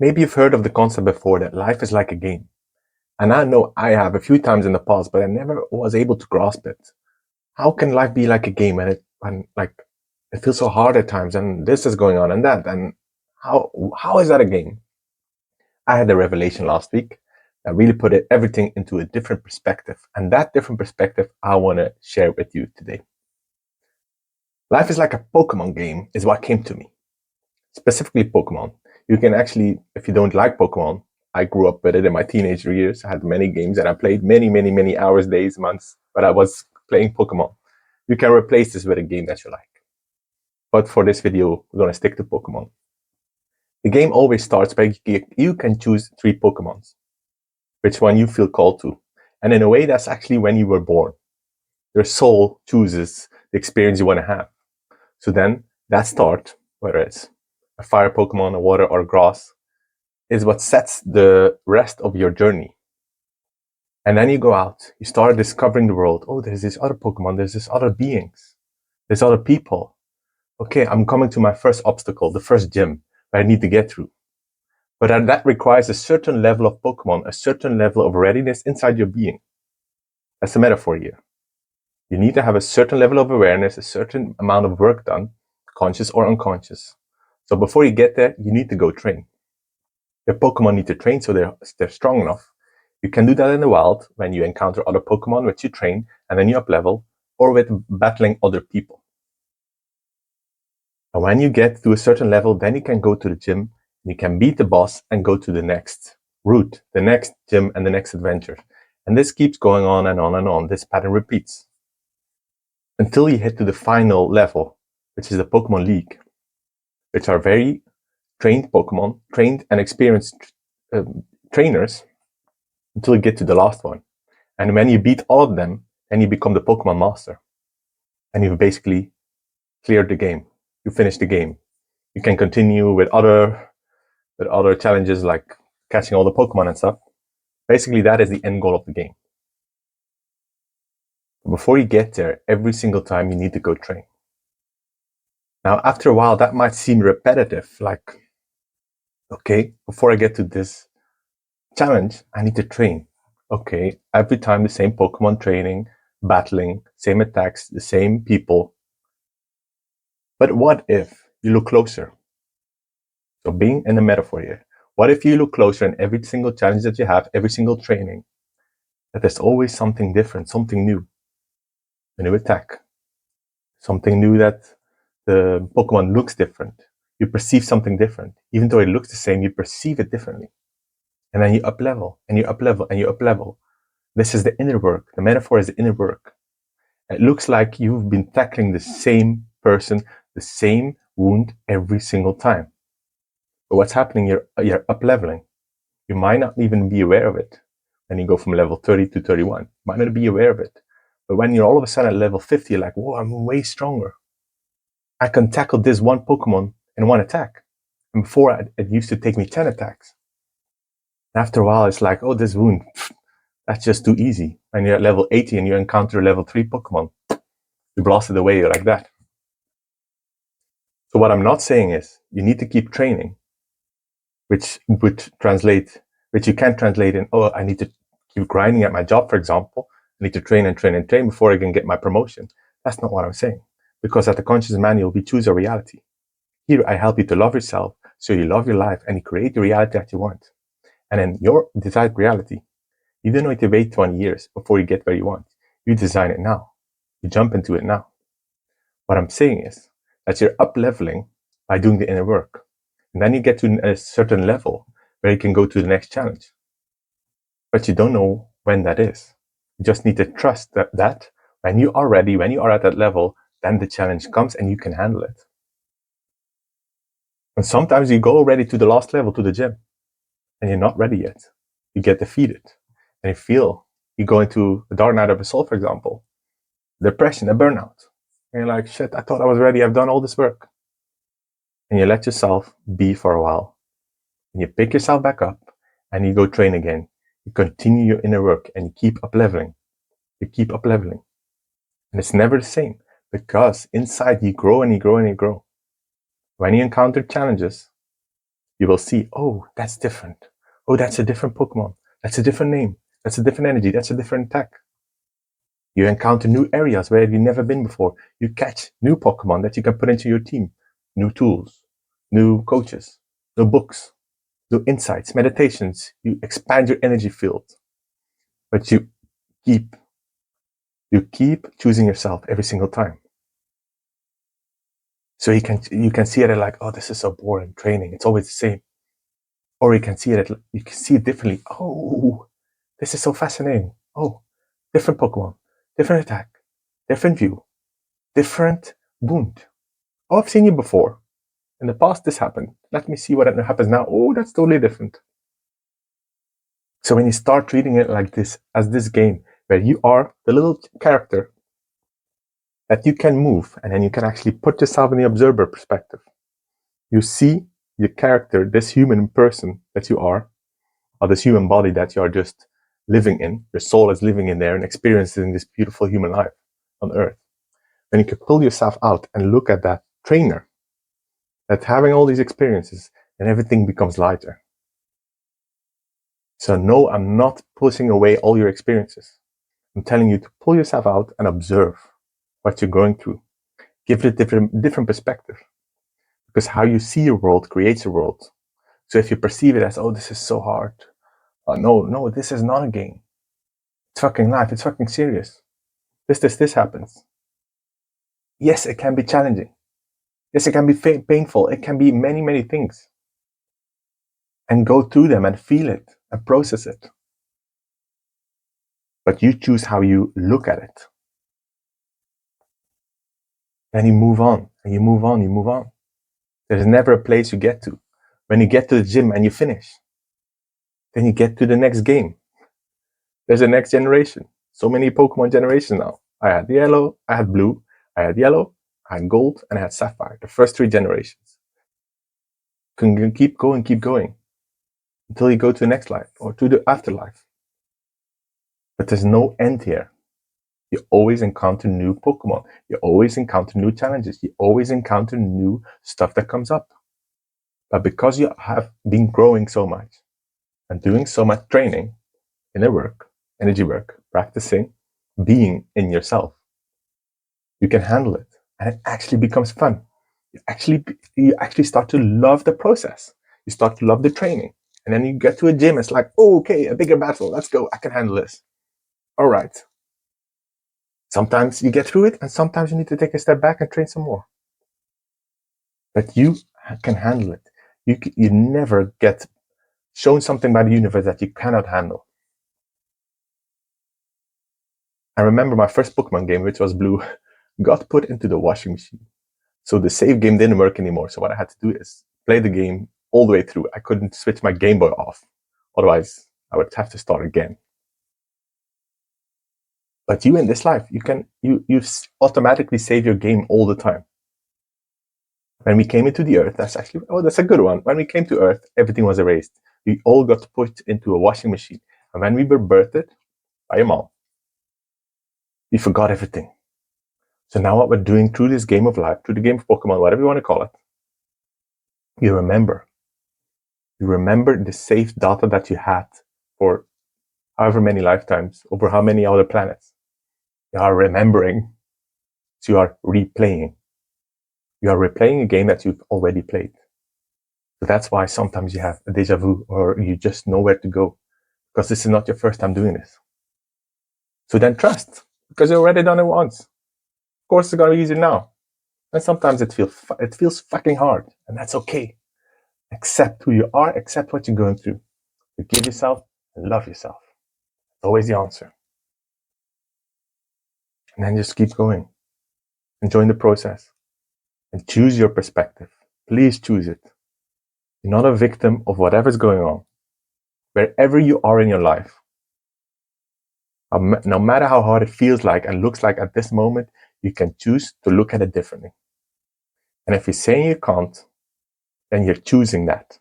Maybe you've heard of the concept before that life is like a game. And I know I have a few times in the past, but I never was able to grasp it. How can life be like a game and like it feels so hard at times and this is going on and that and how is that a game? I had a revelation last week that really put everything into a different perspective. And that different perspective I want to share with you today. Life is like a Pokemon game is what came to me. Specifically Pokemon. You can actually, if you don't like Pokemon, I grew up with it in my teenager years. I had many games and I played many hours, days, months, but I was playing Pokemon. You can replace this with a game that you like. But for this video, we're going to stick to Pokemon. The game always starts by you can choose 3 Pokemons, which one you feel called to. And in a way, that's actually when you were born. Your soul chooses the experience you want to have. So then that start, whether it's a fire Pokemon, a water, or grass, is what sets the rest of your journey. And then you go out, you start discovering the world. Oh, there's this other Pokemon, there's this other beings, there's other people. Okay, I'm coming to my first obstacle, the first gym that I need to get through. But that requires a certain level of Pokemon, a certain level of readiness inside your being. That's the metaphor here. You need to have a certain level of awareness, a certain amount of work done, conscious or unconscious. So before you get there, you need to go train. Your Pokemon need to train so they're strong enough. You can do that in the wild when you encounter other Pokemon which you train and then you up level, or with battling other people. And when you get to a certain level, then you can go to the gym, you can beat the boss and go to the next route, the next gym and the next adventure. And this keeps going on and on and on. This pattern repeats until you hit to the final level, which is the Pokemon League, which are very trained Pokemon, trained and experienced trainers, until you get to the last one. And when you beat all of them, then you become the Pokemon Master. And you've basically cleared the game. You finished the game. You can continue with other challenges like catching all the Pokemon and stuff. Basically, that is the end goal of the game. Before you get there, every single time you need to go train. Now, after a while, that might seem repetitive. Like, okay, before I get to this challenge, I need to train. Okay, every time the same Pokemon training, battling, same attacks, the same people. But what if you look closer? So being in a metaphor here, what if you look closer in every single challenge that you have, every single training, that there's always something different, something new, a new attack, something new that the Pokemon looks different. You perceive something different. Even though it looks the same, you perceive it differently. And then you up level, and you up level, and you up level. This is the inner work. The metaphor is the inner work. It looks like you've been tackling the same person, the same wound every single time. But what's happening, you're up leveling. You might not even be aware of it. When you go from level 30 to 31, you might not be aware of it. But when you're all of a sudden at level 50, you're like, whoa, I'm way stronger. I can tackle this one Pokemon in one attack. And before, it used to take me 10 attacks. After a while, it's like, oh, this wound, that's just too easy. And you're at level 80 and you encounter a level 3 Pokemon. You blast it away like that. So what I'm not saying is you need to keep training, which you can't translate in, oh, I need to keep grinding at my job, for example. I need to train and train and train before I can get my promotion. That's not what I'm saying. Because at the Conscious Manual, we choose a reality. Here, I help you to love yourself, so you love your life and you create the reality that you want. And in your desired reality, you don't need to wait 20 years before you get where you want. You design it now. You jump into it now. What I'm saying is that you're up leveling by doing the inner work. And then you get to a certain level where you can go to the next challenge. But you don't know when that is. You just need to trust that when you are ready, when you are at that level, then the challenge comes and you can handle it. And sometimes you go already to the last level, to the gym, and you're not ready yet. You get defeated. And you go into the dark night of the soul, for example, depression, a burnout. And you're like, shit, I thought I was ready. I've done all this work. And you let yourself be for a while. And you pick yourself back up and you go train again. You continue your inner work and you keep up leveling. You keep up leveling. And it's never the same because inside you grow and you grow and you grow. When you encounter challenges, you will see, oh, that's different. Oh, that's a different Pokemon. That's a different name. That's a different energy. That's a different attack. You encounter new areas where you've never been before. You catch new Pokemon that you can put into your team. New tools, new coaches, new books, new insights, meditations. You expand your energy field. But you keep choosing yourself every single time. So you can see it like, oh, this is so boring training. It's always the same. Or you can see it differently. Oh, this is so fascinating. Oh, different Pokemon, different attack, different view, different wound. Oh, I've seen you before. In the past, this happened. Let me see what happens now. Oh, that's totally different. So when you start treating it like this, as this game, where you are the little character that you can move, and then you can actually put yourself in the observer perspective. You see your character, this human person that you are, or this human body that you are just living in. Your soul is living in there and experiencing this beautiful human life on Earth. Then you can pull yourself out and look at that trainer that's having all these experiences, and everything becomes lighter. So no, I'm not pushing away all your experiences. I'm telling you to pull yourself out and observe what you're going through. Give it a different perspective. Because how you see your world creates your world. So if you perceive it as, oh, this is so hard. No, this is not a game. It's fucking life. It's fucking serious. This happens. Yes, it can be challenging. Yes, it can be painful. It can be many, many things. And go through them and feel it and process it. But you choose how you look at it. Then you move on, and you move on, you move on. There's never a place you get to. When you get to the gym and you finish, then you get to the next game. There's a next generation. So many Pokemon generations now. I had yellow, I had blue, I had yellow, I had gold, and I had sapphire. The first 3 generations. You can keep going until you go to the next life or to the afterlife. But there's no end here. You always encounter new Pokemon. You always encounter new challenges. You always encounter new stuff that comes up. But because you have been growing so much and doing so much training, inner work, energy work, practicing, being in yourself, you can handle it, and it actually becomes fun. You actually start to love the process. You start to love the training, and then you get to a gym. It's like, oh, okay, a bigger battle. Let's go. I can handle this. All right. Sometimes you get through it, and sometimes you need to take a step back and train some more. But you can handle it. You never get shown something by the universe that you cannot handle. I remember my first Pokemon game, which was Blue, got put into the washing machine. So the save game didn't work anymore. So what I had to do is play the game all the way through. I couldn't switch my Game Boy off. Otherwise, I would have to start again. But you in this life, you automatically save your game all the time. When we came into the Earth, that's a good one. When we came to Earth, everything was erased. We all got put into a washing machine. And when we were birthed by your mom, we forgot everything. So now what we're doing through this game of life, through the game of Pokemon, whatever you want to call it, you remember. You remember the saved data that you had for however many lifetimes, over how many other planets. You are remembering. So you are replaying. You are replaying a game that you've already played. So that's why sometimes you have a deja vu, or you just know where to go, because this is not your first time doing this. So then trust, because you already done it once. Of course, it's gonna be easier now. And sometimes it feels fucking hard, and that's okay. Accept who you are, accept what you're going through. Forgive yourself and love yourself. It's always the answer. And then just keep going. Enjoy the process. And choose your perspective. Please choose it. You're not a victim of whatever's going on. Wherever you are in your life, no matter how hard it feels like and looks like at this moment, you can choose to look at it differently. And if you're saying you can't, then you're choosing that.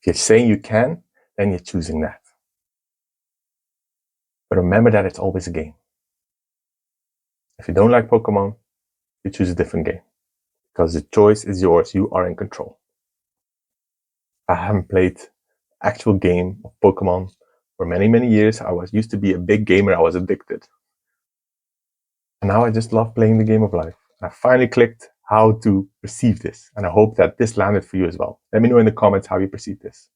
If you're saying you can, then you're choosing that. But remember that it's always a game. If you don't like Pokemon, you choose a different game. Because the choice is yours. You are in control. I haven't played actual game of Pokemon for many, many years. I used to be a big gamer. I was addicted. And now I just love playing the game of life. I finally clicked how to perceive this. And I hope that this landed for you as well. Let me know in the comments how you perceive this.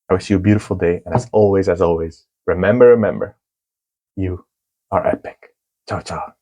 I wish you a beautiful day. And as always, remember, you are epic. Ciao, ciao.